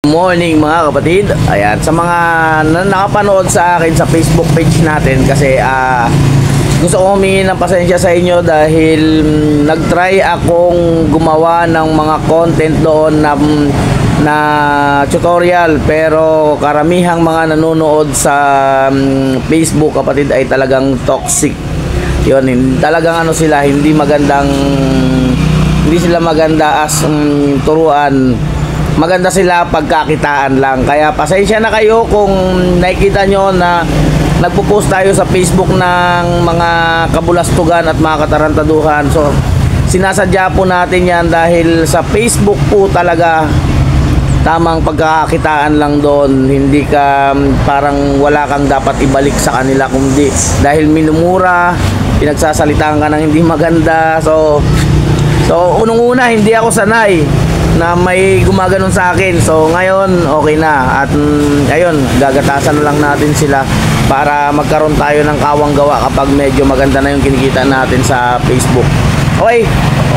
Morning mga kapatid. Ayan, sa mga nakapanood sa akin sa Facebook page natin, kasi gusto ko humingi ng pasensya sa inyo dahil nagtry akong gumawa ng mga content doon na tutorial, pero karamihang mga nanonood sa Facebook kapatid ay talagang toxic. Yun, talagang sila, hindi sila maganda as turuan. Maganda sila pagkakitaan lang. Kaya pasensya na kayo kung nakikita nyo na nagpo-post tayo sa Facebook ng mga kabulastugan at mga katarantaduhan. So sinasadya po natin yan dahil sa Facebook po talaga tamang pagkakakitaan lang doon. Hindi ka parang wala kang dapat ibalik sa kanila, kundi dahil minumura, pinagsasalitaan ka ng hindi maganda. So unang-una hindi ako sanay na may gumaganon sa akin. So ngayon okay na, at ayun, gagatasan na lang natin sila para magkaroon tayo ng kawang gawa kapag medyo maganda na yung kinikita natin sa Facebook. Okay,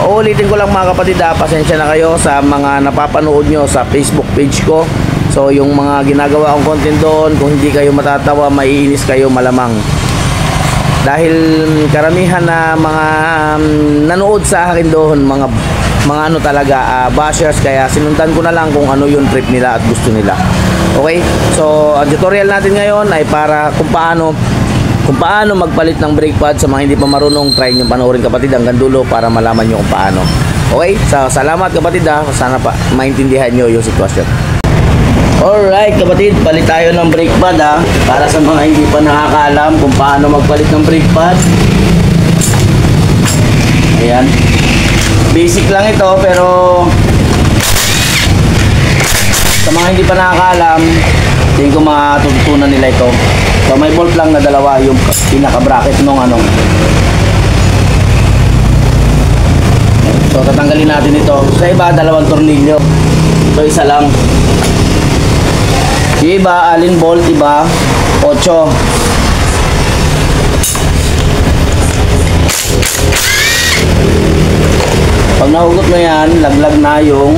ulitin ko lang mga kapatid, pasensya na kayo sa mga napapanood nyo sa Facebook page ko. So yung mga ginagawa kong content doon, kung hindi kayo matatawa, maiinis kayo malamang. Dahil karamihan na mga nanood sa akin doon, mga talaga bashers, kaya sinundan ko na lang kung ano yung trip nila at gusto nila. Okay, so ang tutorial natin ngayon ay para kung paano magpalit ng brake pad. Sa mga hindi pa marunong, try nyo panoorin kapatid hanggang dulo para malaman nyo kung paano. Okay, so salamat kapatid, sana pa maintindihan nyo yung sitwasyon. Alright kapatid, palit tayo ng brake pad para sa mga hindi pa nakakaalam kung paano magpalit ng brake pad. Ayan, basic lang ito, pero sa mga hindi pa nakakaalam, tingin ko matututunan nila ito. So may bolt lang na dalawa yung pinaka-bracket nung So tatanggalin natin ito. Sa iba, dalawang tornilyo. So isa lang. Yung iba, alin bolt, iba 8. Pag nahugot mo yan, laglag na yung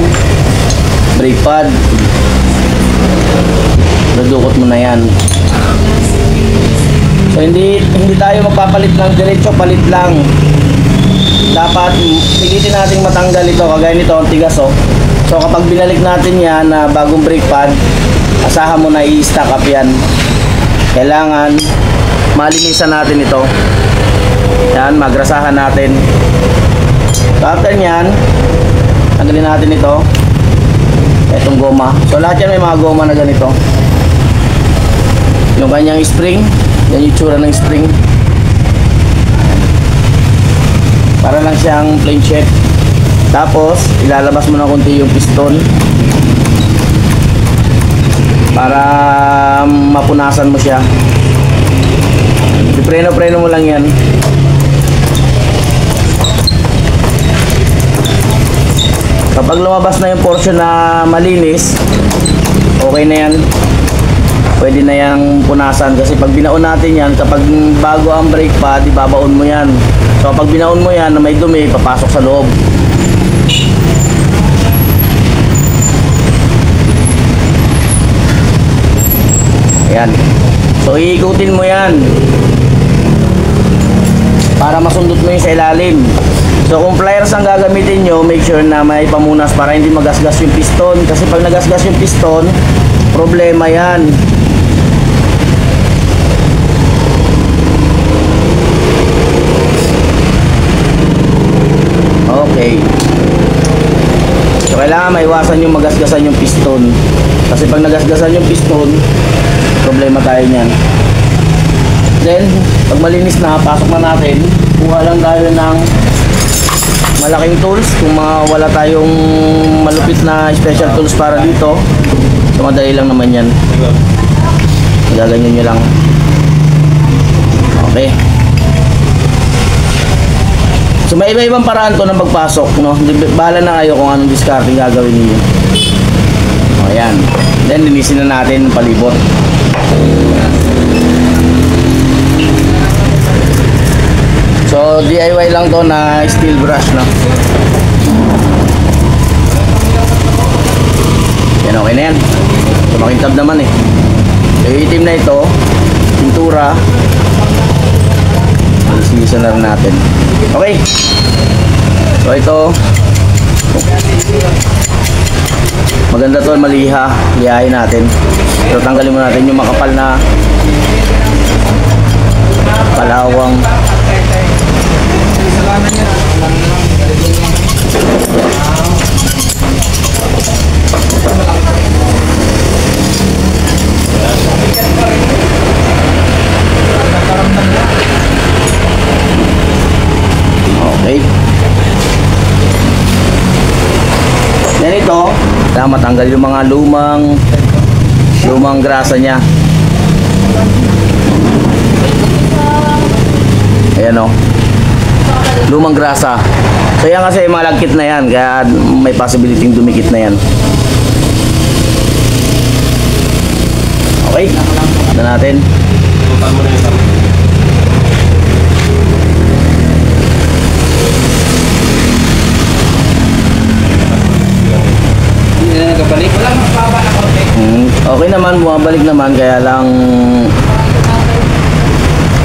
brake pad. Nadukot mo na yan. So hindi tayo magpapalit ng diretso, palit lang. Dapat pigitin natin matanggal ito. Kagaya nito, ang tigas So kapag binalik natin yan na bagong brake pad, asahan mo na i-stack up yan. Kailangan malinisan natin ito. Yan, magrasahan natin. So after nyan, tanggalin natin ito, itong goma. So lahat yan may mga goma na ganito. Yung kanyang spring, yan yung tsura ng spring. Para lang siyang plain check. Tapos ilalabas mo na konti yung piston para mapunasan mo siya. Preno mo lang yan. Kapag lumabas na yung portion na malinis, okay na yan. Pwede na yang punasan, kasi pag binaon natin yan, kapag bago ang brake pad, ibabaon mo yan. So pag binaon mo yan na may dumi, papasok sa loob. Ayan. So iikutin mo yan para masundot mo yung sa ilalim. So kung pliers ang gagamitin nyo, make sure na may pamunas para hindi magasgas yung piston. Kasi pag nagasgas yung piston, problema yan. Okay. So kailangan maiwasan yung magasgasan yung piston. Kasi pag nagasgasan yung piston, problema tayo niyan. Then, pag malinis na, pasok na natin. Kuha lang tayo ng malaking tools. Kung wala tayong malupit na special tools para dito, so madali lang naman yan. Gaganyan nyo lang. Okay. So may iba-ibang paraan to ng pagpasok, no? Bahala na kayo kung anong discarding gagawin niyo. O ayan. Then linisin na natin ng palibot. So DIY lang to na steel brush, no? Ayan, okay na yan. So, makintab naman eh. So, yung itim na ito, pintura. Alisin na rin natin. Okay. So, ito. Maganda to, maliha. Lihain natin. So, tanggalin mo natin yung makapal na kalawang. Okay. Yan ito, matanggal yung mga lumang grasa niya. Ayan o. Lumang grasa. So yan kasi malagkit na yan, kaya may possibility dumikit na yan. Okay, ito natin. Okay naman, bumabalik naman, kaya lang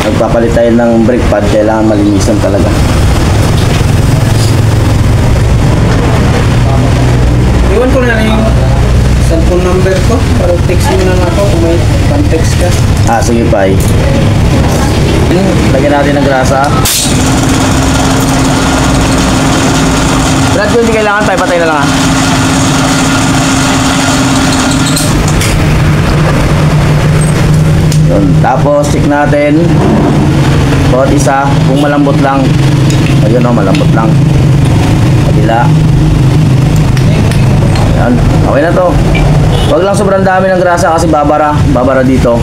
nagpapalit tayo ng brake pad, kailangan malinisan talaga. Iwan ko na yung cellphone number ko para text mo na ako kung may pan-text ka. Sige pa. Lagyan natin ng grasa. Brad, kung hindi kailangan tayo, patay na lang Yun. Tapos check natin bawat isa kung malambot lang. Ayun o, malambot lang. Kabila. Ayan. Okay na to. Huwag lang sobrang dami ng grasa kasi babara dito.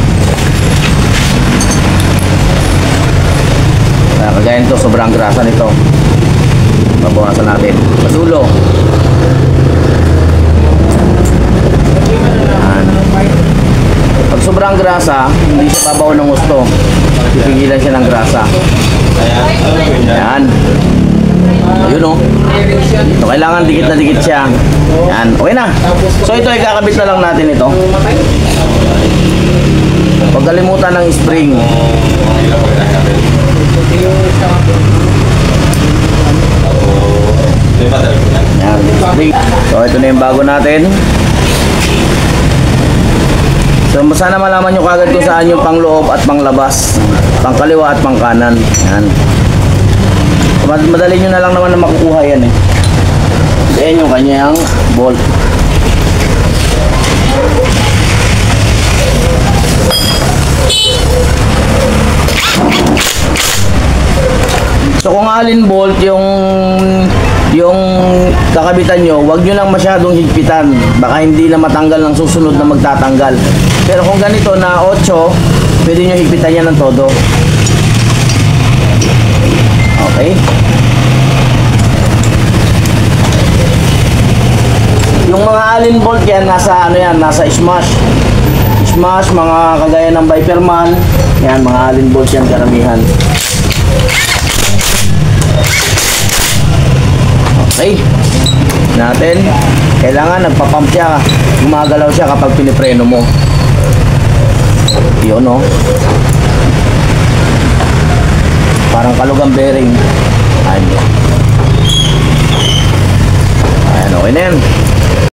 Kagaya nito, sobrang grasa nito. Babawasan natin. Pasulo. Ayan. Pag sobrang grasa, hindi siya babaw ng gusto. Pipigilan siya ng grasa. Ayan. Ayun o. So, kailangan dikit na dikit siya. Ayan. Okay na. So ito, ikakabit na lang natin ito. Huwag kalimutan ng spring. Ayan. Spring. So ito na yung bago natin. So sana malaman nyo kagad kung saan yung pangloob at panglabas, pangkaliwa at pangkanan. Yan. Madali nyo na lang naman na makukuha yan eh. Yan yung kanyang bolt. So kung alin bolt yung kakabitan nyo, huwag nyo lang masyadong higpitan, baka hindi na matanggal ng susunod na magtatanggal. Pero kung ganito na 8, pwede nyo higpitan yan ng todo. Okay. Yung mga alin bolt yan, nasa ano yan, nasa smash, mga kagaya ng Viperman. Yan, mga alin bolt yan karamihan. Okay. Natin, kailangan nagpa-pump siya, gumagalaw siya kapag pinipreno mo. Yun o. Parang kalugang bearing. Ayan, okay na yan.